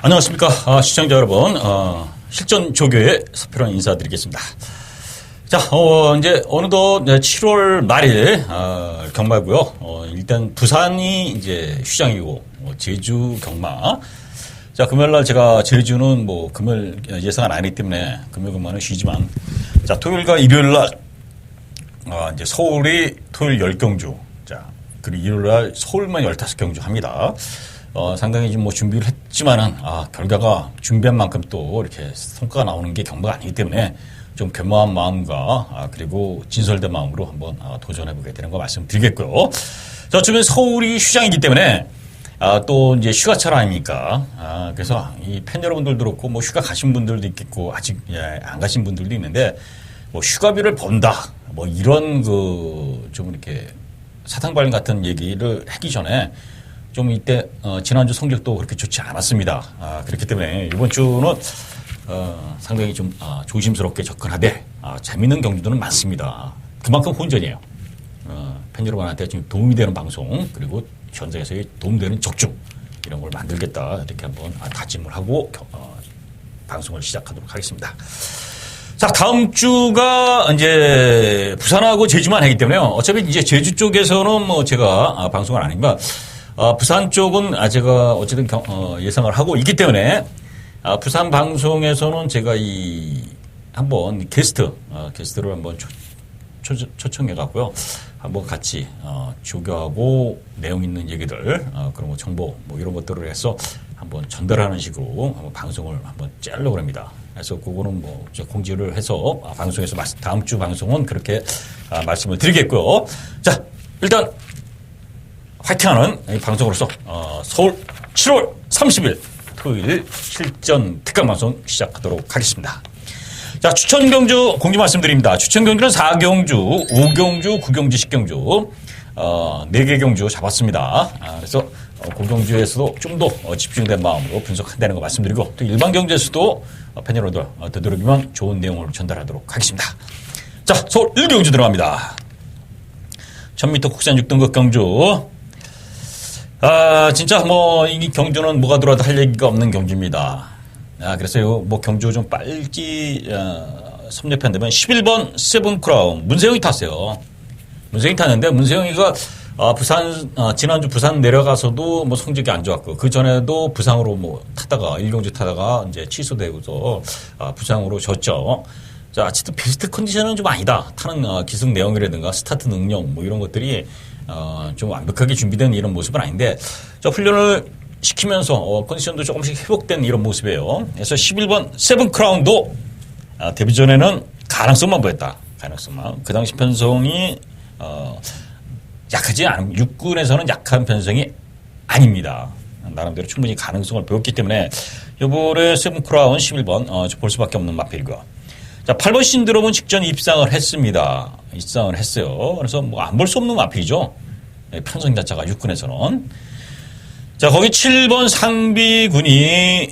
안녕하십니까. 시청자 여러분. 실전 조교의 서필원 인사드리겠습니다. 자, 이제 어느덧 7월 말일, 경마고요. 일단 부산이 이제 휴장이고, 제주 경마. 자, 금요일날 제가 제주는 뭐 금요일 예상은 아니기 때문에 금요일 근무는 쉬지만, 자, 토요일과 일요일날, 이제 서울이 토요일 10경주. 자, 그리고 일요일날 서울만 15경주 합니다. 상당히 좀 뭐 준비를 했지만은, 결과가 준비한 만큼 또 이렇게 성과가 나오는 게 경마가 아니기 때문에 좀 겸허한 마음과, 그리고 진솔된 마음으로 한번 도전해보게 되는 거 말씀드리겠고요. 자, 어쩌면 서울이 휴장이기 때문에, 또 이제 휴가철 아닙니까? 그래서 이 팬 여러분들도 그렇고, 뭐 휴가 가신 분들도 있겠고, 아직 안 가신 분들도 있는데, 뭐 휴가비를 번다, 뭐 이런 좀 이렇게 사탕발림 같은 얘기를 하기 전에 좀 이때 지난주 성적도 그렇게 좋지 않았습니다. 그렇기 때문에 이번 주는 상당히 좀 조심스럽게 접근하되 재밌는 경주들은 많습니다. 그만큼 혼전이에요. 팬 여러분한테 좀 도움이 되는 방송, 그리고 현장에서 도움되는 적중, 이런 걸 만들겠다, 이렇게 한번 다짐을 하고 방송을 시작하도록 하겠습니다. 자, 다음 주가 이제 부산하고 제주만 하기 때문에요. 어차피 이제 제주 쪽에서는 뭐 제가 방송을 안 하니까, 부산 쪽은 제가 어쨌든 예상을 하고 있기 때문에, 부산 방송에서는 제가 한번 게스트를 한번 초청해갖고요. 한번 같이, 조교하고 내용 있는 얘기들, 그런 거 정보, 뭐 이런 것들을 해서 한번 전달하는 식으로 한번 방송을 한번 째려고 합니다. 그래서 그거는 뭐 공지를 해서 방송에서 다음 주 방송은 그렇게 말씀을 드리겠고요. 자, 일단 화이팅하는 이 방송으로서 서울 7월 30일 토요일 실전 특강방송 시작하도록 하겠습니다. 자, 추천 경주 공지 말씀드립니다. 추천 경주는 4경주, 5경주, 9경주, 10경주 4개 경주 잡았습니다. 그래서 고경주에서도 좀 더 집중된 마음으로 분석한다는 거 말씀드리고, 또 일반 경주에서도 팬 여러분들 되도록이면 좋은 내용을 전달하도록 하겠습니다. 자, 서울 1경주 들어갑니다. 1000m 국산 6등급 경주. 진짜 뭐 이 경주는 뭐가 들어와도 할 얘기가 없는 경주입니다. 그래서 뭐 경주 좀 빨리 섭렵한다면 11번 세븐크라운 문세영이 탔어요. 문세영이 탔는데, 문세영이가 지난주 부산 내려가서도 뭐 성적이 안 좋았고, 그 전에도 부상으로 뭐 타다가, 1경주 타다가 이제 취소되고서, 부상으로 졌죠. 자, 어쨌든 베스트 컨디션은 좀 아니다. 타는 기승 내용이라든가 스타트 능력, 뭐 이런 것들이, 좀 완벽하게 준비된 이런 모습은 아닌데, 자, 훈련을 시키면서, 컨디션도 조금씩 회복된 이런 모습이에요. 그래서 11번 세븐크라운도, 데뷔 전에는 가능성만 보였다. 가능성만. 그 당시 편성이, 약하지 않은, 육군에서는 약한 편성이 아닙니다. 나름대로 충분히 가능성을 배웠기 때문에, 요번에 세븐크라운 11번, 볼 수밖에 없는 마필이고요. 자, 8번 신드롬은 직전 입상을 했습니다. 입상을 했어요. 그래서 뭐 안 볼 수 없는 마필이죠. 편성 자체가 육군에서는. 자, 거기 7번 상비군이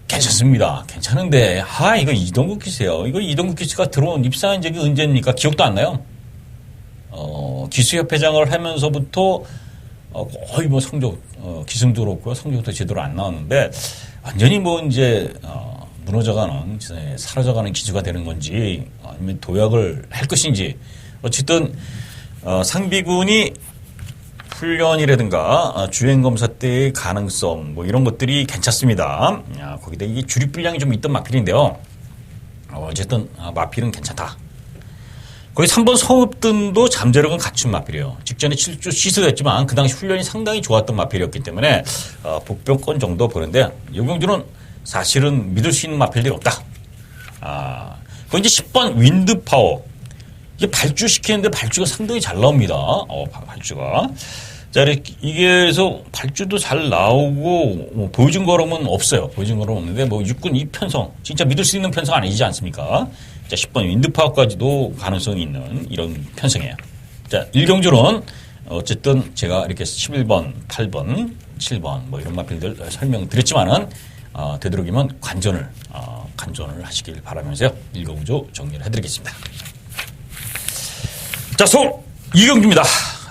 괜찮습니다. 괜찮은데, 이거 이동국 기수예요. 이거 이동국 기수가 들어온 입상한 적이 언제입니까? 기억도 안 나요. 기수협회장을 하면서부터 거의 뭐 성적, 기승도 그렇고요. 성적도 제대로 안 나왔는데, 완전히 뭐 이제, 무너져가는, 사라져가는 기수가 되는 건지, 아니면 도약을 할 것인지, 어쨌든, 상비군이 훈련이라든가, 주행검사 때의 가능성, 뭐 이런 것들이 괜찮습니다. 거기다 이게 주립 분량이 좀 있던 마필인데요. 어쨌든, 마필은 괜찮다. 거기 3번 성읍등도 잠재력은 갖춘 마필이에요. 직전에 7주 취소됐지만 그 당시 훈련이 상당히 좋았던 마필이었기 때문에 복병권 정도 보는데, 이 경주는 사실은 믿을 수 있는 마필들이 없다. 그 이제 10번 윈드파워. 이게 발주 시키는데 발주가 상당히 잘 나옵니다. 발주가. 자, 이게 그래서 발주도 잘 나오고, 뭐 보여준 거로는 없어요. 보여준 거로는 없는데, 뭐 육군 이 편성, 진짜 믿을 수 있는 편성 아니지 않습니까? 자, 10번 윈드파워까지도 가능성이 있는 이런 편성이에요. 자, 1경주는 어쨌든 제가 이렇게 11번, 8번, 7번 뭐 이런 마필들 설명드렸지만은, 되도록이면 간전을 하시길 바라면서요. 1경주 정리를 해드리겠습니다. 자, 서울 2경주입니다.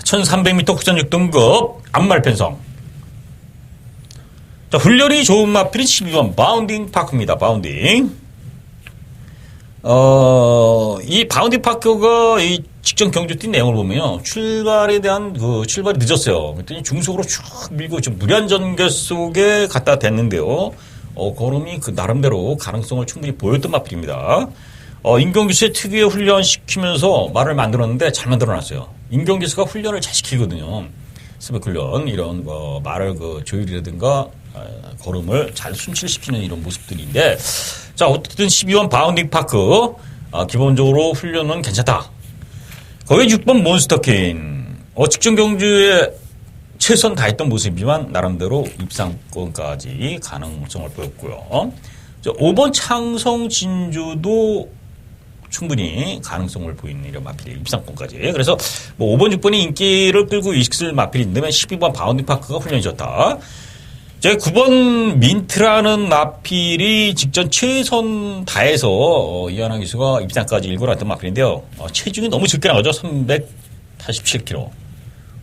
1300m 국산 6등급 암말 편성. 자, 훈련이 좋은 마필은 12번 바운딩 파크입니다. 바운딩. 이 바운딩 파크가 이 직전 경주 뛴 내용을 보면요. 출발에 대한 출발이 늦었어요. 그랬더니 중속으로 쭉 밀고 좀 무리한 전개 속에 갖다 댔는데요. 걸음이 그 나름대로 가능성을 충분히 보였던 마필입니다. 임경규 씨의 특유의 훈련 시키면서 말을 만들었는데 잘 만들어놨어요. 임경규 씨가 훈련을 잘 시키거든요. 스펙 훈련, 이런 말을 조율이라든가 걸음을 잘 순치시키는 이런 모습들인데, 자, 어쨌든 12번 바운딩 파크, 기본적으로 훈련은 괜찮다. 거기에 6번 몬스터케인, 직전 경주에 최선 다했던 모습이지만 나름대로 입상권까지 가능성을 보였고요. 5번 창성 진주도 충분히 가능성을 보이는 이런 마필의 입상권까지. 그래서 5번, 6번이 인기를 끌고 있을 마필인데 12번 바운딩 파크가 훈련이 좋다. 9번 민트라는 마필이 직전 최선 다해서 이현아 기수가 입상까지 일고 났던 마필인데요. 체중이 너무 적게 나가죠. 387kg.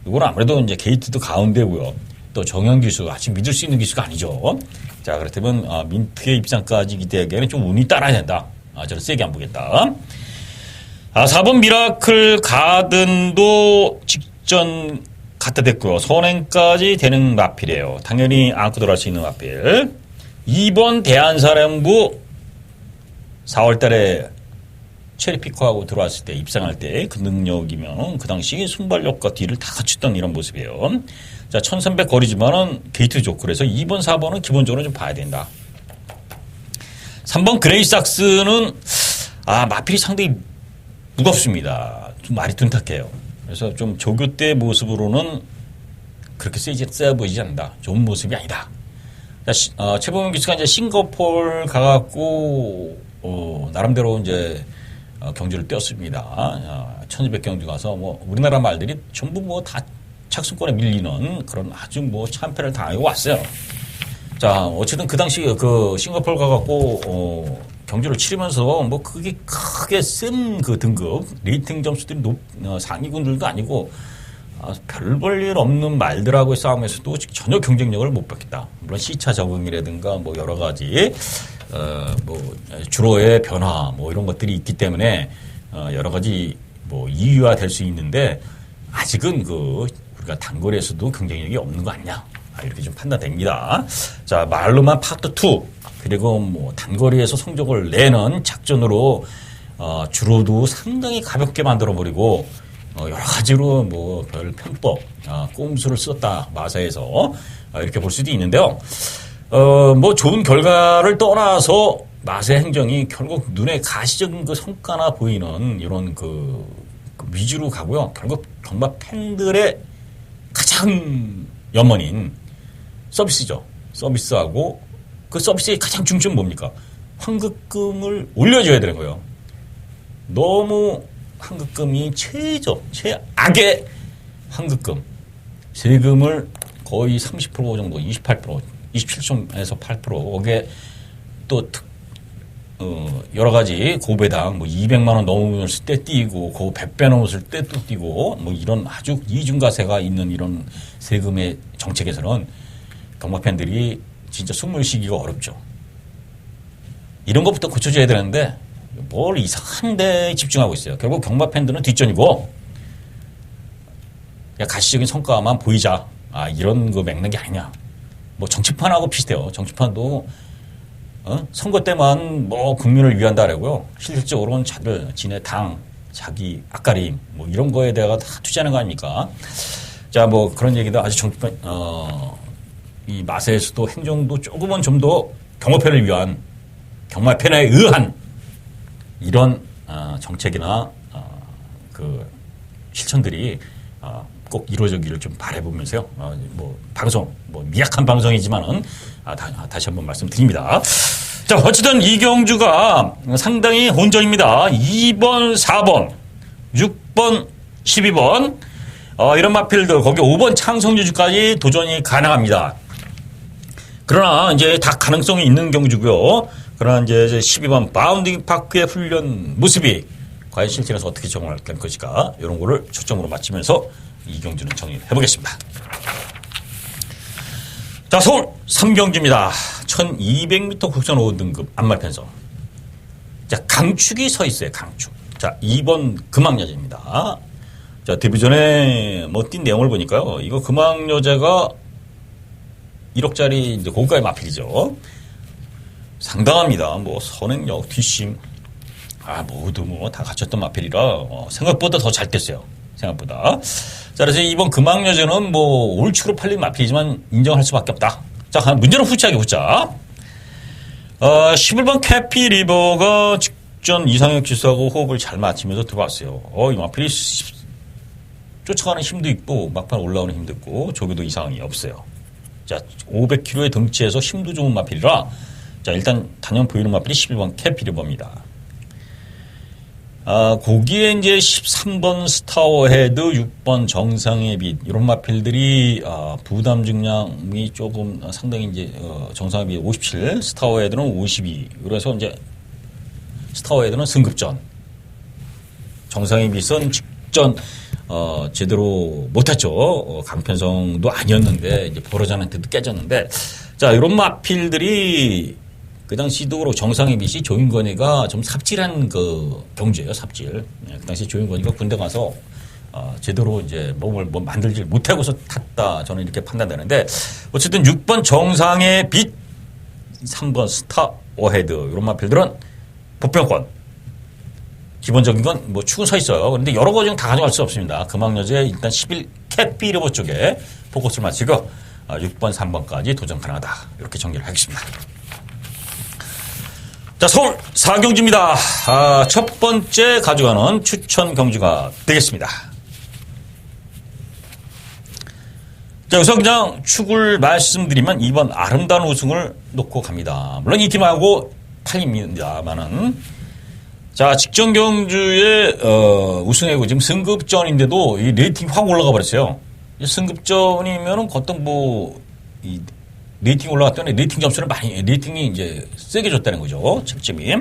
이거는 아무래도 이제 게이트도 가운데고요. 또 정현 기수, 아직 믿을 수 있는 기수가 아니죠. 자, 그렇다면 민트의 입상까지 기대하기에는 좀 운이 따라야 된다. 저는 세게 안 보겠다. 4번 미라클 가든도 직전 갖다 댔고요. 선행까지 되는 마필이에요. 당연히 안고 들어갈 수 있는 마필. 2번 대한사령부 4월 달에 체리피커하고 들어왔을 때, 입상할 때 그 능력이면 그 당시 순발력과 뒤를 다 갖췄던 이런 모습이에요. 자, 1300 거리지만은 게이트 좋고 그래서 2번, 4번은 기본적으로 좀 봐야 된다. 3번 그레이삭스는 마필이 상당히 무겁습니다. 좀 말이 둔탁해요. 그래서 좀 조교 때 모습으로는 그렇게 세 보이지 않는다. 좋은 모습이 아니다. 최범용 기수가 이제 싱가포르 가갖고 나름대로 이제 경주를 뛰었습니다. 1200 경주 가서 우리나라 말들이 전부 다 착순권에 밀리는 그런 아주 참패를 당하고 왔어요. 자, 어쨌든 그 당시 싱가포르 가갖고 경주를 치르면서 그게 크게 센 등급 레이팅 점수들이 상위군들도 아니고 별 일 없는 말들하고의 싸움에서도 전혀 경쟁력을 못 받겠다. 물론 시차 적응이라든가 여러 가지 주로의 변화 이런 것들이 있기 때문에 여러 가지 이유화 될 수 있는데 아직은 우리가 단거리에서도 경쟁력이 없는 거 아니냐. 이렇게 좀 판단됩니다. 자, 말로만 파트 2 그리고 단거리에서 성적을 내는 작전으로 주로도 상당히 가볍게 만들어버리고 여러 가지로 별 편법, 꼼수를 썼다 마사에서 이렇게 볼 수도 있는데요. 좋은 결과를 떠나서 마사의 행정이 결국 눈에 가시적인 성과나 보이는 이런 위주로 가고요. 결국 경마 팬들의 가장 염원인 서비스죠. 서비스하고 그 서비스의 가장 중점은 뭡니까? 환급금을 올려줘야 되는 거예요. 너무 환급금이 최악의 환급금. 세금을 거의 30% 정도, 28%, 27.에서 8%. 거기에 또 여러 가지 고배당 200만 원 넘었을 때 띄고, 100배 넘었을 때 또 띄고, 이런 아주 이중가세가 있는 이런 세금의 정책에서는 경마 팬들이 진짜 숨을 쉬기가 어렵죠. 이런 것부터 고쳐줘야 되는데 뭘 이상한 데 집중하고 있어요. 결국 경마 팬들은 뒷전이고 가시적인 성과만 보이자. 이런 맥락이 아니냐. 정치판하고 비슷해요. 정치판도 선거 때만 국민을 위한다라고요. 실질적으로는 지네 당, 자기 앞가림 이런 거에 대해서 다 투자하는 거 아닙니까? 자, 그런 얘기도 아주 정치판 이 마세에서도 행정도 조금은 좀 더 경마팬을 위한, 경마팬에 의한 이런 정책이나 실천들이 꼭 이루어지기를 좀 바라보면서요. 방송 미약한 방송이지만은 다시 한번 말씀드립니다. 자, 어쨌든 이 경주가 상당히 혼전입니다. 2번, 4번, 6번, 12번 이런 마필들 거기 5번 창성유주까지 도전이 가능합니다. 그러나 이제 다 가능성이 있는 경주고요. 그러나 이제 12번 바운딩 파크의 훈련 모습이 과연 실전에서 어떻게 적응할 것일까 이런 거를 초점으로 맞추면서 이 경주는 정리해 보겠습니다. 자, 서울 삼경주입니다. 1200m 국선 5등급 안마편성. 자, 강축이 서 있어요, 강축. 자, 2번 금왕여제입니다. 자, 데뷔전에 뛴 내용을 보니까요. 이거 금왕여제가 1억짜리 이제 고가의 마필이죠. 상당합니다. 선행력, 뒷심. 모두 다 갖췄던 마필이라, 생각보다 더 잘 됐어요. 생각보다. 자, 그래서 이번 금왕여제는 올축으로 팔린 마필이지만 인정할 수밖에 없다. 자, 문제는 후차게 후차. 11번 캐피리버가 직전 이상혁 기수하고 호흡을 잘 맞추면서 들어왔어요. 이 마필이 쫓아가는 힘도 있고, 막판 올라오는 힘도 있고, 저기도 이상이 없어요. 자, 500kg의 덩치에서 힘도 좋은 마필이라, 자, 일단 단연 보이는 마필이 11번 캐피리버입니다. 거기에 이제 13번 스타워헤드, 6번 정상의 빛, 이런 마필들이, 부담 증량이 조금 상당히 이제, 정상의 빛 57, 스타워헤드는 52. 그래서 이제, 스타워헤드는 승급전. 정상의 빛은 직전, 제대로 못했죠. 강편성도 아니었는데, 이제 버러전한테도 깨졌는데, 자, 이런 마필들이, 그 당시도 그렇고 정상의 빛이 조인건이가 좀 삽질한 경주예요, 삽질. 그 당시 조인건이가 군대 가서 제대로 이제 몸을 만들지 못하고서 탔다. 저는 이렇게 판단되는데 어쨌든 6번 정상의 빛, 3번 스타워헤드 이런 마필들은 보편권. 기본적인 건 축은 서 있어요. 그런데 여러 가지 다 가져갈 수 없습니다. 금왕여제 일단 11 캐피리버 쪽에 포커스를 맞추고 6번, 3번까지 도전 가능하다. 이렇게 정리를 하겠습니다. 자, 서울 사경주입니다. 첫 번째 가져가는 추천 경주가 되겠습니다. 자, 우선 그냥 축을 말씀드리면 2번 아름다운 우승을 놓고 갑니다. 물론 이 팀하고 팔립니다만은. 자, 직전 경주에, 우승하고 지금 승급전인데도 이 레이팅이 확 올라가 버렸어요. 승급전이면은 어떤 레이팅 올라갔더니 레이팅 점수를 레이팅이 이제 세게 줬다는 거죠. 책점이.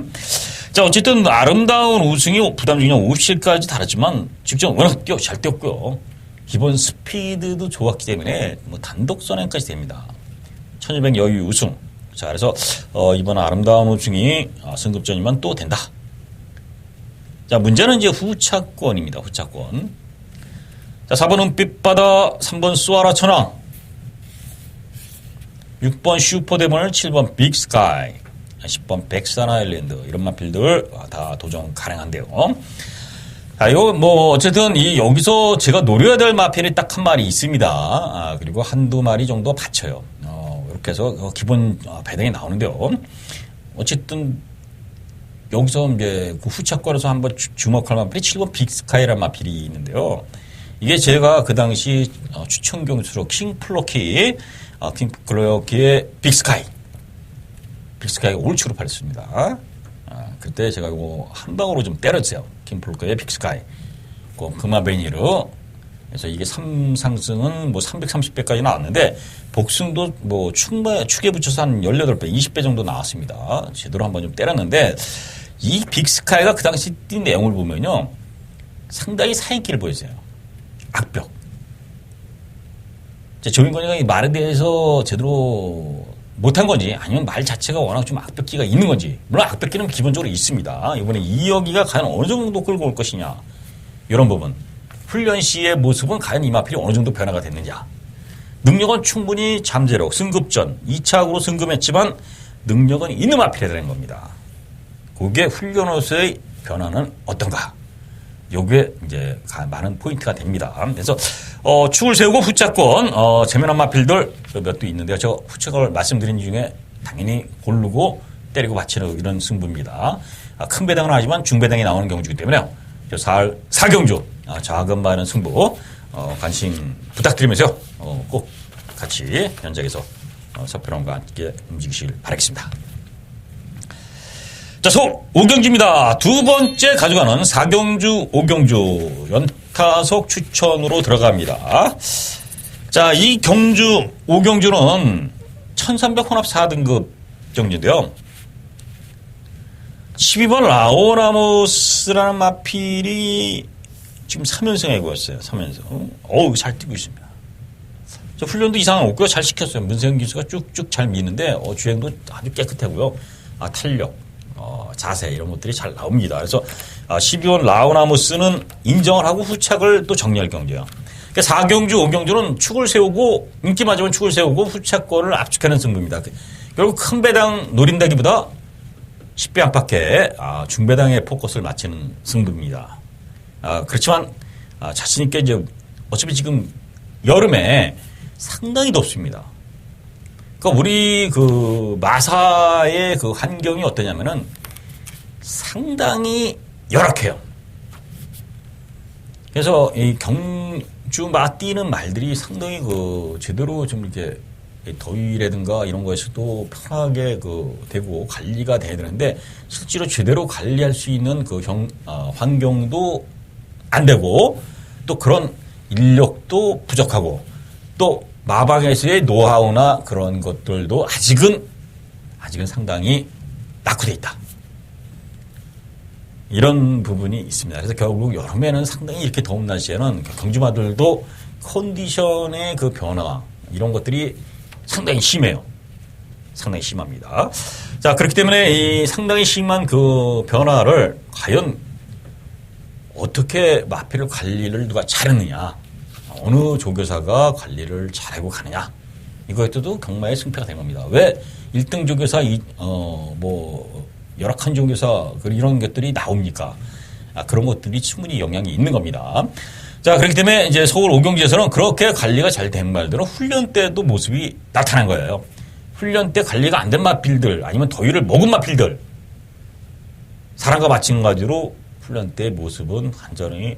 자, 어쨌든 아름다운 우승이 부담 중량 57까지 달았지만 직전 워낙 잘 뛰었고요. 기본 스피드도 좋았기 때문에 단독 선행까지 됩니다. 1200 여유 우승. 자, 그래서 이번 아름다운 우승이 승급전이면 또 된다. 자, 문제는 이제 후차권입니다. 후차권. 자, 4번 은빛바다, 3번 수아라 천왕, 6번 슈퍼데몬, 7번 빅스카이, 10번 백산 아일랜드 이런 마필들 다 도전 가능한데요. 자, 이거 어쨌든 여기서 제가 노려야 될 마필이 딱 한 마리 있습니다. 그리고 한두 마리 정도 받쳐요. 이렇게 해서 기본 배당이 나오는데요. 어쨌든 여기서 이제 그 후차권에서 한번 주목할 마필이 7번 빅스카이라는 마필이 있는데요. 이게 제가 그 당시 추천 경수로 킹플로키의 빅스카이. 빅스카이가 올추로 팔렸습니다. 그때 제가 이거 한 방으로 좀 때렸어요. 킹플로키의 빅스카이. 금화베니로. 그래서 이게 3상승은 330배까지 나왔는데, 복승도 축에 붙여서 한 18배, 20배 정도 나왔습니다. 제대로 한번 좀 때렸는데, 이 빅스카이가 그 당시 뛴 내용을 보면요. 상당히 사인기를 보였어요. 악벽. 조인건이가 이 말에 대해서 제대로 못한 건지 아니면 말 자체가 워낙 좀 악벽기가 있는 건지. 물론 악벽기는 기본적으로 있습니다. 이번에 이혁이가 과연 어느 정도 끌고 올 것이냐. 이런 부분. 훈련 시의 모습은 과연 이 마필이 어느 정도 변화가 됐느냐. 능력은 충분히 잠재력, 승급전, 2차적으로 승급했지만 능력은 있는 마필이라는 겁니다. 그게 훈련으로서의 변화는 어떤가. 요게 이제 많은 포인트가 됩니다. 그래서 축을 세우고 후차권 재면한 마필들 몇 도 있는데요. 저 후차권을 말씀드린 중에 당연히 고르고 때리고 받치는 이런 승부입니다. 큰 배당은 하지만 중배당이 나오는 경주이기 때문에요. 사경주 작은 바는 승부 관심 부탁드리면서요. 꼭 같이 현장에서 서편원과 함께 움직이시길 바라겠습니다. 자, 서울 오경주입니다. 두 번째 가져가는 사경주, 오경주 연타석 추천으로 들어갑니다. 자, 이 경주, 오경주는 1300 혼합 4등급 경주인데요. 12번 라오라모스라는 마필이 지금 3연승 해고 있어요. 3연승. 잘 뛰고 있습니다. 훈련도 이상 없고요. 잘 시켰어요. 문세영 기수가 쭉쭉 잘 미는데 주행도 아주 깨끗하고요. 탄력, 자세 이런 것들이 잘 나옵니다. 그래서 12번 라우나무스는 인정을 하고 후착을 또 정리할 경주예요. 그러니까 4경주, 5경주는 축을 세우고 인기 맞으면 축을 세우고 후착권을 압축하는 승부입니다. 결국 큰 배당 노린다기보다 10배 안팎의 중배당의 포커스를 맞추는 승부입니다. 그렇지만 자신 있게 이제 어차피 지금 여름에 상당히 덥습니다. 그러니까 우리 그 마사의 그 환경이 어떠냐면은 상당히 열악해요. 그래서 이 경주 마 뛰는 말들이 상당히 그 제대로 좀 이렇게 더위라든가 이런 것에서도 편하게 되고 관리가 돼야 되는데 실제로 제대로 관리할 수 있는 환경도 안 되고 또 그런 인력도 부족하고 또 마방에서의 노하우나 그런 것들도 아직은 상당히 낙후돼 있다. 이런 부분이 있습니다. 그래서 결국 여름에는 상당히 이렇게 더운 날씨에는 경주마들도 컨디션의 그 변화 이런 것들이 상당히 심해요. 상당히 심합니다. 자, 그렇기 때문에 이 상당히 심한 그 변화를 과연 어떻게 마필을 관리를 누가 잘했느냐, 어느 조교사가 관리를 잘하고 가느냐, 이거에도 경마의 승패가 된 겁니다. 왜 1등 조교사, 열악한 조교사, 이런 것들이 나옵니까? 그런 것들이 충분히 영향이 있는 겁니다. 자, 그렇기 때문에 이제 서울 오경주에서는 그렇게 관리가 잘 된 말들은 훈련 때도 모습이 나타난 거예요. 훈련 때 관리가 안 된 마필들, 아니면 더위를 먹은 마필들, 사람과 마찬가지로 훈련 때 모습은 완전히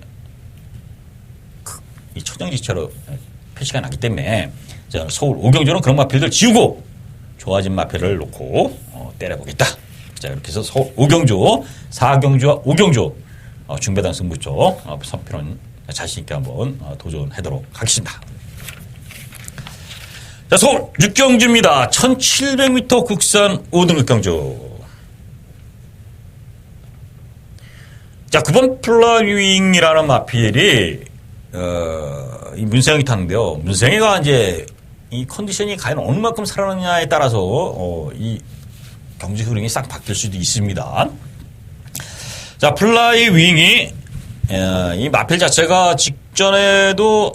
이 천정지처럼 표시가 나기 때문에 서울 오경주는 그런 마필들 지우고 좋아진 마필을 놓고 때려보겠다. 자, 이렇게 해서 서울 오경주, 4경주와 5경주 중배당 승부조 선표는 자신있게 한번 도전하도록 하겠습니다. 자, 서울 6경주입니다. 1700m 국산 5등급 경주. 자, 9번 플라윙이라는 마필이 이 문생이 탔는데요. 문생이가 이제 이 컨디션이 과연 어느 만큼 살아나느냐에 따라서 이 경주 흐름이 싹 바뀔 수도 있습니다. 자, 플라이윙이 이 마필 자체가 직전에도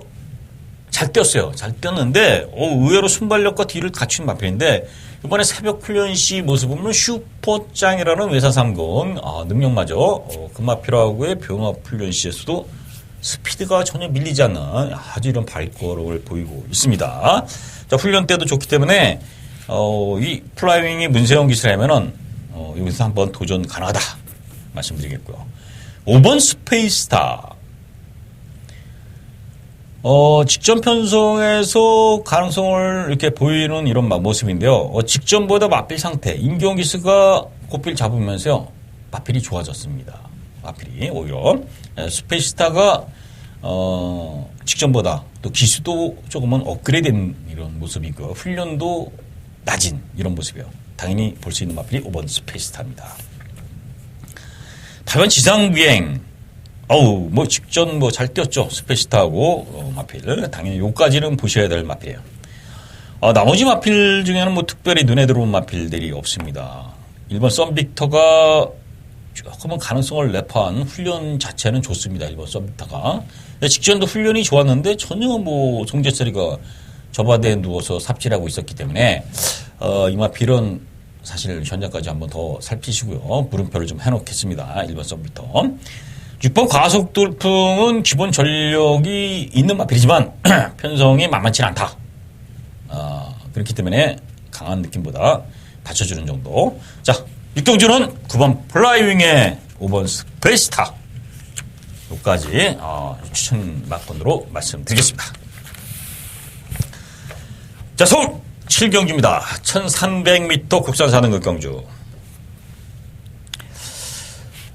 잘 뛰었어요. 잘 뛰었는데 의외로 순발력과 뒤를 갖춘 마필인데 이번에 새벽 훈련 시 모습 보면 슈퍼짱이라는 외사삼군 능력마저 그 마필하고의 병합 훈련 시에서도 스피드가 전혀 밀리지 않는 아주 이런 발걸음을 보이고 있습니다. 자, 훈련 때도 좋기 때문에 이 플라이윙이 문세영 기술이라면은 여기서 한번 도전 가능하다 말씀드리겠고요. 5번 스페이스타. 직전 편성에서 가능성을 이렇게 보이는 이런 모습인데요. 직전보다 마필 상태, 임기용 기수가 고필 잡으면서요, 마필이 좋아졌습니다. 마필이 오히려 스페이스타가 직전보다 또 기수도 조금은 업그레이드된 이런 모습이고요. 훈련도 낮은 이런 모습이에요. 당연히 볼 수 있는 마필이 5번 스페이스타입니다. 8번 지상비행. 직전 잘 뛰었죠. 스페이스타하고 마필. 당연히 요까지는 보셔야 될 마필이에요. 나머지 마필 중에는 특별히 눈에 들어온 마필들이 없습니다. 1번 썬빅터가 조금은 가능성을 내포한 훈련 자체는 좋습니다. 1번 썬빅터가. 직전도 훈련이 좋았는데 전혀 송재철이가 저바대에 누워서 삽질하고 있었기 때문에 이 마필은 사실 현장까지 한번 더 살피시고요. 물음표를 좀 해놓겠습니다. 1번 썬빅터. 6번 과속돌풍은 기본 전력이 있는 마필이지만 편성이 만만치 않다. 그렇기 때문에 강한 느낌보다 받쳐주는 정도. 자, 6경주는 9번 플라이윙의 5번 스페이스타. 여기까지 추천 막번으로 말씀드리겠습니다. 자, 서울 7경주입니다. 1300m 국산 4등급 경주.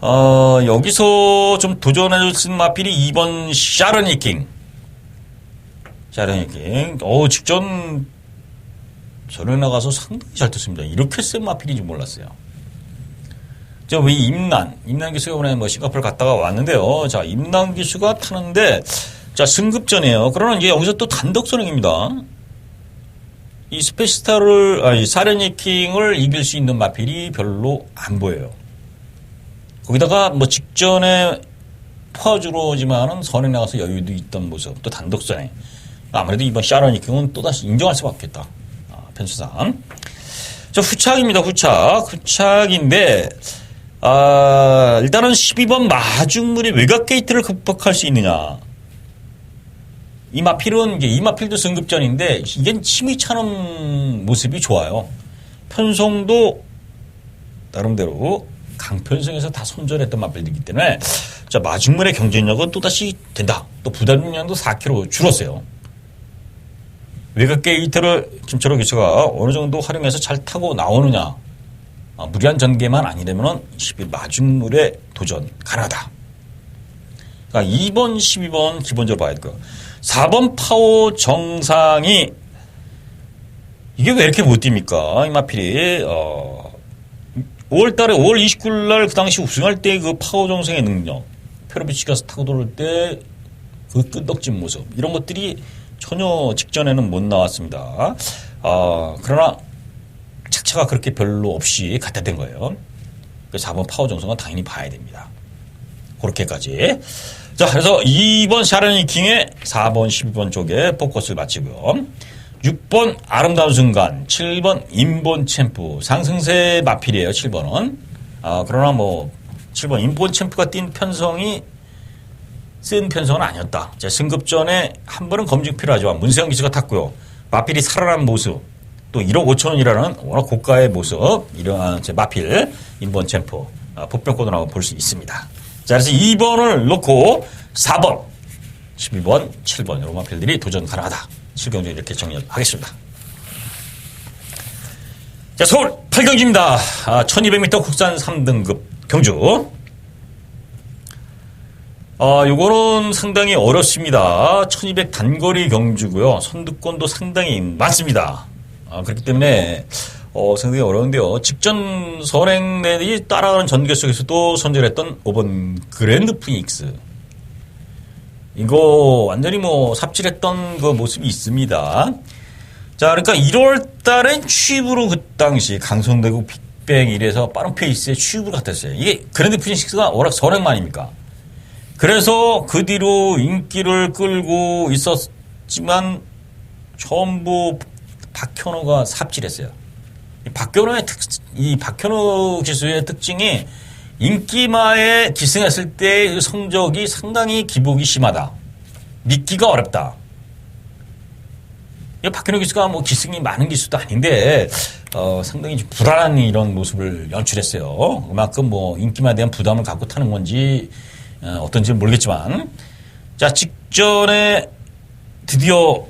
여기서 좀 도전해줄 마필이 2번 샤르니킹. 직전 전에 나가서 상당히 잘 떴습니다. 이렇게 센 마필인 줄 몰랐어요. 임난 기수가 이번에 싱가포르 갔다가 왔는데요. 자, 임난 기수가 타는데, 자, 승급전이에요. 그러나 이제 여기서 또 단독 선행입니다. 이 스페시스타를, 아니, 사렌이킹을 이길 수 있는 마필이 별로 안 보여요. 거기다가 뭐 직전에 퍼주로지만은 선에 나가서 여유도 있던 모습, 또 단독선에. 아무래도 이번 샤렌이킹은 또다시 인정할 수밖에 없다. 편수상. 저 후착입니다, 후착. 후착인데, 일단은 12번 마중물의 외곽 게이트를 극복할 수 있느냐. 이 마필은, 이 마필도 승급전인데, 이게 힘이 차는 모습이 좋아요. 편성도, 나름대로, 강편성에서 다 손절했던 마필이기 때문에, 자, 마중물의 경쟁력은 또다시 된다. 또 부담력도 4kg 줄었어요. 외곽 게이트를 김철호 기수가 어느 정도 활용해서 잘 타고 나오느냐. 무리한 전개만 아니라면 11 마중물에 도전 가능하다. 그러니까 2번, 12번 기본적으로 봐야 될 거. 4번 파워 정상이 이게 왜 이렇게 못 뜁니까? 이 마필이 5월달에 5월 29일 날 그 당시 우승할 때 그 파워 정상의 능력, 페로비치가 타고 돌을 때 그 끈덕진 모습 이런 것들이 전혀 직전에는 못 나왔습니다. 그러나 착차가 그렇게 별로 없이 갖다 댄 거예요. 그래서 4번 파워 정성은 당연히 봐야 됩니다. 그렇게까지. 자, 그래서 2번 샤렌이킹의 4번, 12번 쪽에 포커스를 마치고요. 6번 아름다운 순간, 7번 인본 챔프, 상승세 마필이에요, 7번은. 그러나 뭐, 7번 인본 챔프가 뛴 편성이 쓴 편성은 아니었다. 자, 승급전에 한 번은 검증 필요하지만 문세영 기수가 탔고요. 마필이 살아난 모습, 또 1억 5천 원이라는 워낙 고가의 모습, 이러한 마필, 인본 챔프, 복병권으로 한번 볼 수 있습니다. 자, 그래서 2번을 놓고 4번, 12번, 7번, 이런 마필들이 도전 가능하다. 실경주 이렇게 정리하겠습니다. 자, 서울 8경주입니다. 1200m 국산 3등급 경주. 요거는 상당히 어렵습니다. 1200 단거리 경주고요. 선두권도 상당히 많습니다. 그렇기 때문에 상당히 어려운데요. 직전 선행들이 따라가는 전개 속에서도 선절했던 5번 그랜드 피닉스. 이거 완전히 뭐 삽질했던 그 모습이 있습니다. 자, 그러니까 1월 달엔 취입으로 그 당시 강성대구 빅뱅 이래서 빠른 페이스에 취입으로 갔었어요. 이게 그랜드 피닉스가 워낙 선행만 아닙니까? 그래서 그 뒤로 인기를 끌고 있었지만 전부 박현호가 삽질했어요. 이 박현호 기수의 특징이 인기마에 기승했을 때 성적이 상당히 기복이 심하다. 믿기가 어렵다. 박현호 기수가 뭐 기승이 많은 기수도 아닌데 상당히 좀 불안한 이런 모습을 연출했어요. 그만큼 뭐 인기마에 대한 부담을 갖고 타는 건지 어떤지는 모르겠지만, 자, 직전에 드디어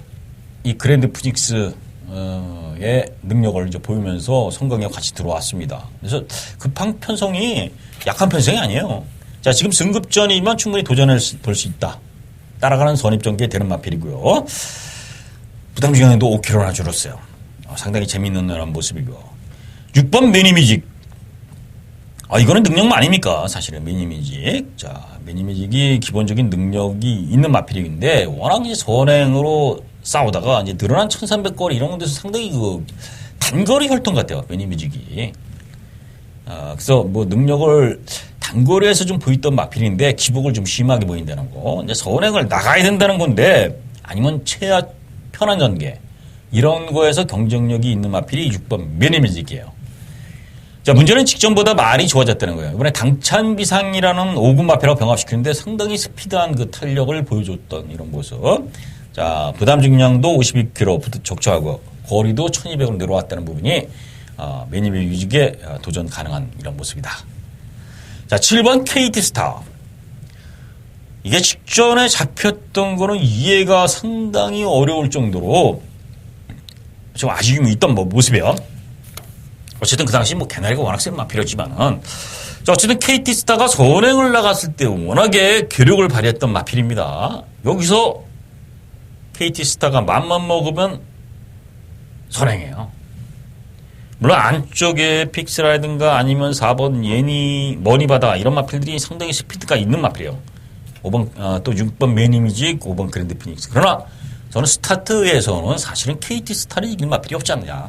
이 그랜드 피닉스의 능력을 이제 보이면서 성광이와 같이 들어왔습니다. 그래서 급한 편성이 약한 편성이 아니에요. 자, 지금 승급전이지만 충분히 도전을 볼 수 있다. 따라가는 선입전개에 되는 마필이고요. 부담 중량도 5kg나 줄었어요. 상당히 재미있는 그런 모습이고. 6번 매니뮤직. 이거는 능력만 아닙니까? 사실은 매니뮤직. 자, 매니뮤직이 기본적인 능력이 있는 마필인데 워낙 이제 선행으로 싸우다가 이제 늘어난 1300거리 이런 데서 상당히 그 단거리 혈통 같아요. 매니뮤직이. 그래서 뭐 능력을 단거리에서 좀 보였던 마필인데 기복을 좀 심하게 보인다는 거. 이제 선행을 나가야 된다는 건데 아니면 최하 편한 전개 이런 거에서 경쟁력이 있는 마필이 6번 매니뮤직이에요. 자, 문제는 직전보다 많이 좋아졌다는 거예요. 이번에 당찬비상이라는 5군 마필하고 병합시키는데 상당히 스피드한 그 탄력을 보여줬던 이런 모습. 자, 부담 중량도 52kg 적초하고 거리도 1200으로 내려왔다는 부분이 매니뮤직에 도전 가능한 이런 모습이다. 자, 7번 KT스타. 이게 직전에 잡혔던 거는 이해가 상당히 어려울 정도로 좀 아쉬움이 있던 모습이에요. 어쨌든 그 당시 뭐 개나리가 워낙 센 마필이었지만은, 자, 어쨌든 KT스타가 선행을 나갔을 때 워낙에 괴력을 발휘했던 마필입니다. 여기서 KT스타가 맘만 먹으면 선행해요. 물론 안쪽에 픽스라든가 아니면 4번 예니, 머니바다 이런 마필들이 상당히 스피드가 있는 마필이에요. 5번, 또 6번 매니뮤직, 5번 그랜드 피닉스. 그러나 저는 스타트에서는 사실은 KT 스타를 이길 마필이 없지 않느냐.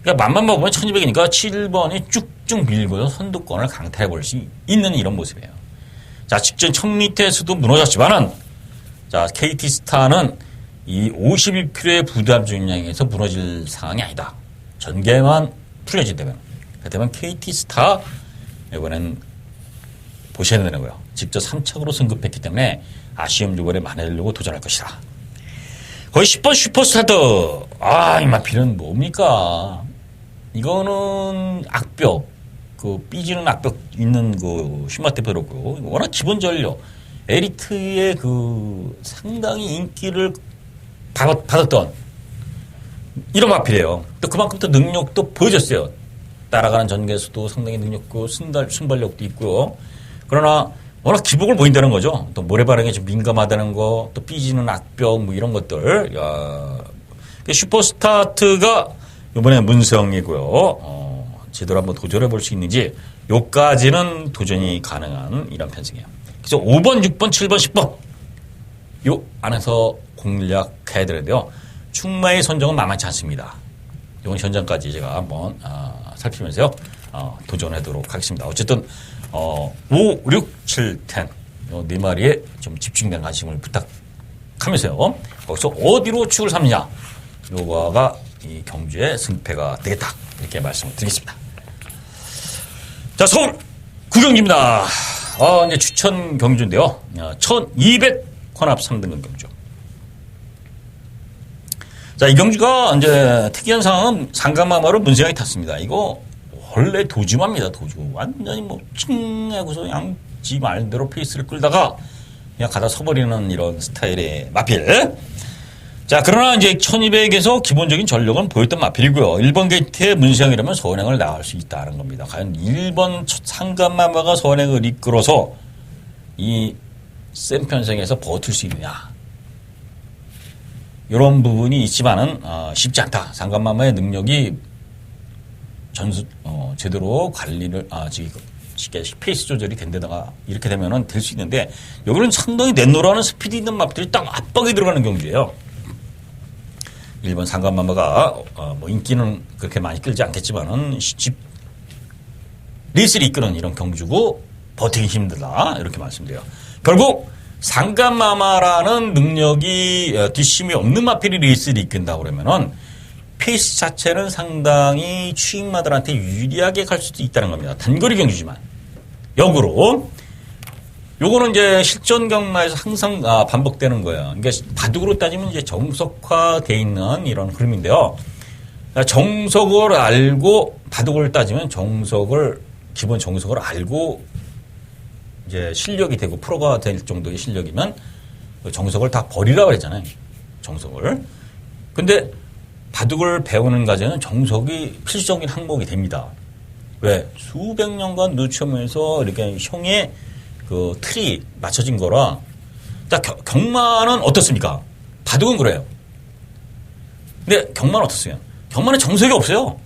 그러니까 맘만 먹으면 1200이니까 7번이 쭉쭉 밀고요. 선두권을 강타해볼 수 있는 이런 모습이에요. 자, 직전 1000m에서도 무너졌지만은, 자, KT 스타는 이 51km의 부담 중량에서 무너질 상황이 아니다. 전개만 풀려진다면. 그렇다면 KT 스타, 이번엔 보셔야 되는 거예요. 직접 3착으로 승급했기 때문에 아쉬움 요번에 만회하려고 도전할 것이다. 거의 10번 슈퍼스타트. 이 마필은 뭡니까? 이거는 악벽, 삐지는 악벽 있는 슈마테페로고요. 워낙 기본 전력, 에리트의 상당히 인기를 받았던 이런 마필이에요. 또 그만큼 또 능력도 보여줬어요. 따라가는 전개수도 상당히 능력고 순발력도 있고요. 그러나 워낙 기복을 보인다는 거죠. 또 모래바람에 좀 민감하다는 거, 또 삐지는 악벽 이런 것들. 슈퍼스타트가 이번에 문성이고요. 제대로 한번 도전해 볼 수 있는지 요까지는 도전이 가능한 이런 편승이에요. 그래서 5번, 6번, 7번, 10번 요 안에서 공략해야 되는데요. 충마의 선정은 만만치 않습니다. 이번 현장까지 제가 한번 살피면서요. 도전하도록 하겠습니다. 어쨌든 5, 6, 7, 10 네 마리에 좀 집중된 관심을 부탁하면서요. 거기서 어디로 축을 삼느냐. 요거가 이 경주의 승패가 되겠다. 이렇게 말씀을 드리겠습니다. 자, 서울 구경주입니다. 이제 추천 경주인데요. 1200 혼합 3등급 경주. 자, 이 경주가 이제 특이한 상황은 상간마마로 문세영이 탔습니다. 이거 원래 도주마입니다. 도주. 완전히 칭하고서 그냥 지 말대로 페이스를 끌다가 그냥 가다 서버리는 이런 스타일의 마필. 자, 그러나 이제 1200에서 기본적인 전력은 보였던 마필이고요. 1번 게이트에 문세영이라면 선행을 나갈 수 있다는 겁니다. 과연 1번 상간마마가 선행을 이끌어서 이 센 편성에서 버틸 수 있느냐. 이런 부분이 있지만은 쉽지 않다. 상간마마의 능력이 제대로 관리를 쉽게 페이스 조절이 된데다가 이렇게 되면은 될 수 있는데 여기는 상당히 넷노라는 스피드 있는 마필이 딱 압박에 들어가는 경주예요. 1번 상간마마가 인기는 그렇게 많이 끌지 않겠지만은 레이스를 이끄는 이런 경주고 버티기 힘들다 이렇게 말씀드려요. 결국 상간마마라는 능력이 뒷심이 없는 마필이 레이스를 이끈다 그러면은 페이스 자체는 상당히 추임마들한테 유리하게 갈 수도 있다는 겁니다. 단거리 경주지만 역으로 요거는 이제 실전 경마에서 항상 반복되는 거예요. 그러니까 바둑으로 따지면 이제 정석화되어 있는 이런 흐름인데요. 정석을 알고 바둑을 따지면 기본 정석을 알고 이제 실력이 되고 프로가 될 정도의 실력이면 정석을 다 버리라고 했잖아요. 정석을. 근데 바둑을 배우는 과정은 정석이 필수적인 항목이 됩니다. 왜? 수백 년간 누추면서 이렇게 형의 틀이 맞춰진 거라. 자, 경마는 어떻습니까? 바둑은 그래요. 근데 경마는 어떻습니까? 경마는 정석이 없어요.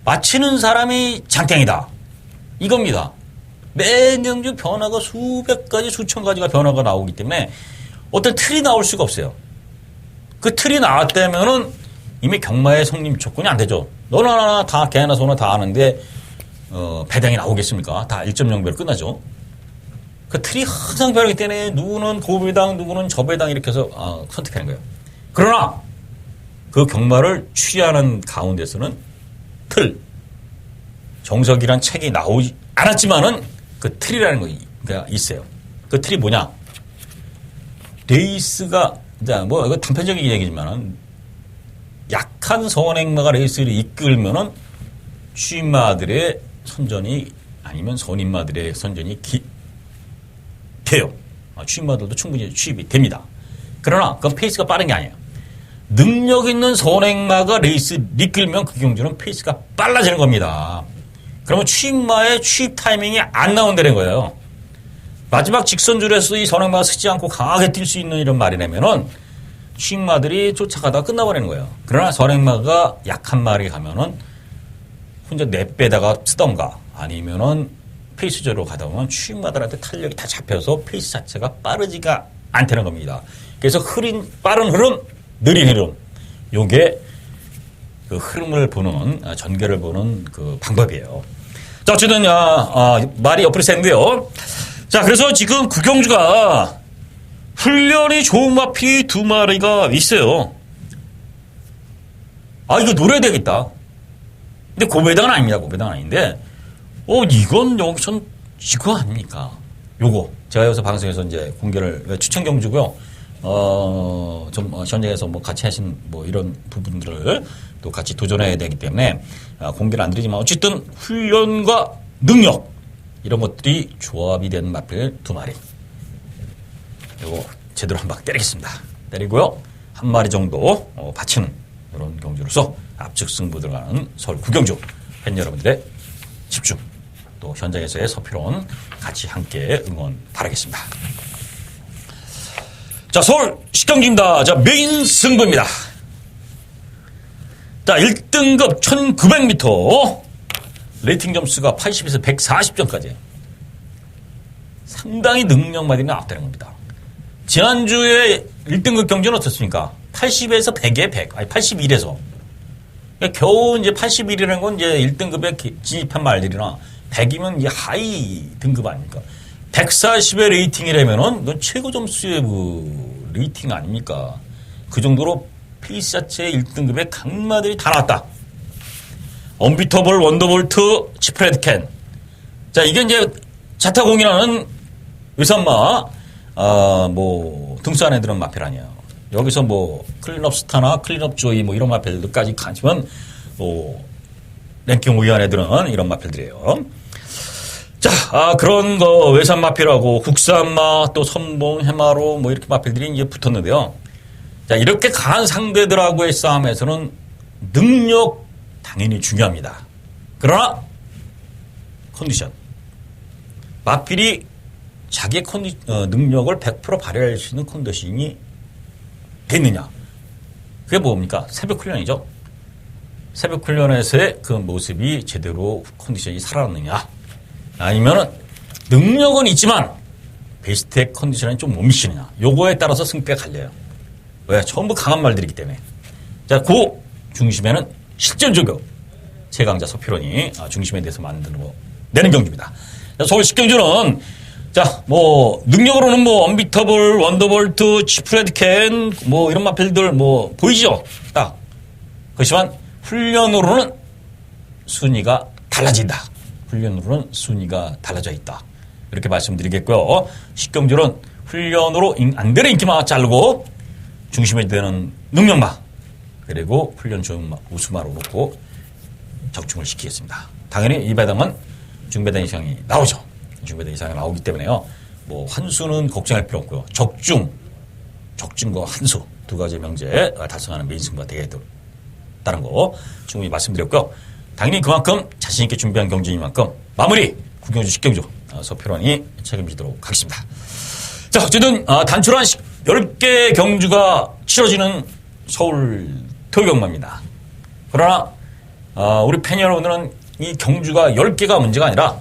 맞히는 사람이 장땡이다. 이겁니다. 매 경주 변화가 수백 가지, 수천 가지가 변화가 나오기 때문에 어떤 틀이 나올 수가 없어요. 그 틀이 나왔다면은 이미 경마의 성립 조건이 안 되죠. 너나 다 개나 소나 다 아는데 배당이 나오겠습니까? 다 1.0배로 끝나죠. 그 틀이 항상 변하기 때문에 누구는 고배당, 누구는 저배당 이렇게 해서 선택하는 거예요. 그러나 그 경마를 추리하는 가운데서는 정석이란 책이 나오지 않았지만은 그 틀이라는 거 있어요. 그 틀이 뭐냐? 레이스가 이거 단편적인 얘기지만은 약한 선행마가 레이스를 이끌면은 추임마들의 선전이 아니면 선임마들의 선전이 돼요. 추임마들도 충분히 추입이 됩니다. 그러나 그건 페이스가 빠른 게 아니에요. 능력 있는 선행마가 레이스를 이끌면 그 경주는 페이스가 빨라지는 겁니다. 그러면 추임마의 추입 타이밍이 안 나온다는 거예요. 마지막 직선줄에서 이 선행마가 서지 않고 강하게 뛸 수 있는 이런 말이라면은 추임마들이 쫓아가다 끝나버리는 거예요. 그러나 선행마가 약한 말이 가면은 혼자 내빼다가 쓰던가 아니면은 페이스저로 가다 보면 추임마들한테 탄력이 다 잡혀서 페이스 자체가 빠르지가 않다는 겁니다. 그래서 빠른 흐름, 느린 흐름. 요게 그 흐름을 보는, 전개를 보는 그 방법이에요. 자, 어쨌든, 말이 옆으로 샜는데요. 자, 그래서 지금 구경주가 훈련이 좋은 마필이 2마리가 있어요. 이거 노려야 되겠다. 근데 고배당은 아닙니다. 고배당은 아닌데, 이건 여기선 이거 아닙니까? 요거. 제가 여기서 방송에서 이제 공개를, 추천 경주고요. 좀, 현장에서 뭐 같이 하신 뭐 이런 부분들을 또 같이 도전해야 되기 때문에, 공개를 안 드리지만, 어쨌든 훈련과 능력, 이런 것들이 조합이 된 마필 2마리. 요거 제대로 한 방 때리겠습니다. 때리고요. 한 마리 정도, 바치는 이런 경주로서 압축 승부 들어가는 서울 구경주 팬 여러분들의 집중, 또 현장에서의 서피론 같이 함께 응원 바라겠습니다. 자, 서울 식경주입니다. 자, 메인 승부입니다. 자, 1등급 1900m 레이팅 점수가 80에서 140점까지 상당히 능력마디는 앞다는 겁니다. 지난주에 1등급 경주는 어떻습니까? 80에서 100에 100, 81에서. 그러니까 겨우 이제 81이라는 건 이제 1등급에 진입한 말들이나 100이면 이제 하이 등급 아닙니까? 140의 레이팅이라면은 넌 최고 점수의 그 레이팅 아닙니까? 그 정도로 페이스 자체의 1등급의 강마들이 다 나왔다. 언비터블, 원더볼트, 치프레드캔. 자, 이게 이제 자타공이라는 외산마, 등수 안에 드는 마필 아니에요. 여기서 뭐, 클린업 스타나 클린업 조이 뭐 이런 마필들까지 가지면, 랭킹 5위 안에 드는 이런 마필들이에요. 자, 그런 거 외산 마필하고 국산마, 또 선봉, 해마로 뭐 이렇게 마필들이 이제 붙었는데요. 자, 이렇게 강한 상대들하고의 싸움에서는 능력 당연히 중요합니다. 그러나 컨디션. 마필이 자기의 능력을 100% 발휘할 수 있는 컨디션이 됐느냐. 그게 뭡니까? 새벽 훈련이죠. 새벽 훈련에서의 그 모습이 제대로 컨디션이 살아났느냐. 아니면은 능력은 있지만 베스트의 컨디션이 좀 못 미치느냐. 요거에 따라서 승패가 갈려요. 왜? 전부 강한 말들이기 때문에. 자, 그 중심에는 실전적으로 최강자 서피론이 중심에 대해서 내는 경주입니다. 자, 서울 식경주는 자, 뭐 능력으로는 뭐 언비터블, 원더볼트, 치프레드캔 뭐 이런 마필들 뭐 보이죠? 딱. 그렇지만 훈련으로는 순위가 달라진다. 훈련으로는 순위가 달라져 있다. 이렇게 말씀드리겠고요. 식경주는 훈련으로 안 되는 인기마 자르고 중심에 되는 능력마 그리고 훈련 좋은 우수마로 놓고 적중을 시키겠습니다. 당연히 이 배당은 중배당 이상이 나오죠. 중배당 이상이 나오기 때문에요. 뭐 환수는 걱정할 필요 없고요. 적중과 환수 두 가지 명제 달성하는 메인 승부가 되겠다는 거 충분히 말씀드렸고요. 당연히 그만큼 자신 있게 준비한 경기인 만큼 마무리 구경주 식경주 서필원이 책임지도록 하겠습니다. 자, 어쨌든 단출한 10개 경주가 치러지는 서울 토요경마입니다. 그러나 우리 팬 여러분들은 이 경주가 10개가 문제가 아니라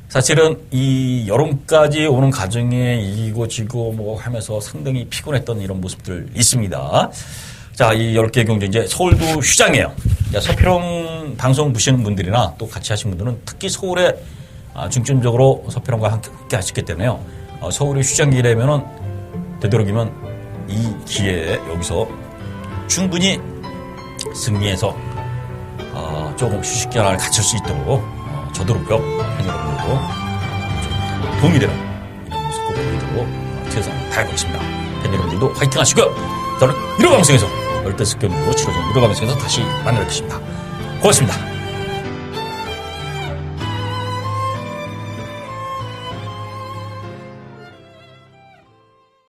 사실은 이 여름까지 오는 과정에 이기고 지고 뭐 하면서 상당히 피곤했던 이런 모습들 있습니다. 자, 이 10개 경주 이제 서울도 휴장이에요. 서필원 방송 보시는 분들이나 또 같이 하신 분들은 특히 서울에 중점적으로 서필원과 함께 하셨기 때문에요. 서울이 휴장기라면은 되도록이면 이 기회에 여기서 충분히 승리해서 조금 휴식 기간을 갖출 수 있도록 저도 그렇고요. 팬 여러분들도 좀 도움이 되는 이런 모습 꼭 보이도록 최선을 다해보겠습니다. 팬 여러분들도 화이팅 하시고요. 저는 1호 방송에서 열대습 경기로 치러진 1호 방송에서 다시 만나뵙겠습니다. 고맙습니다.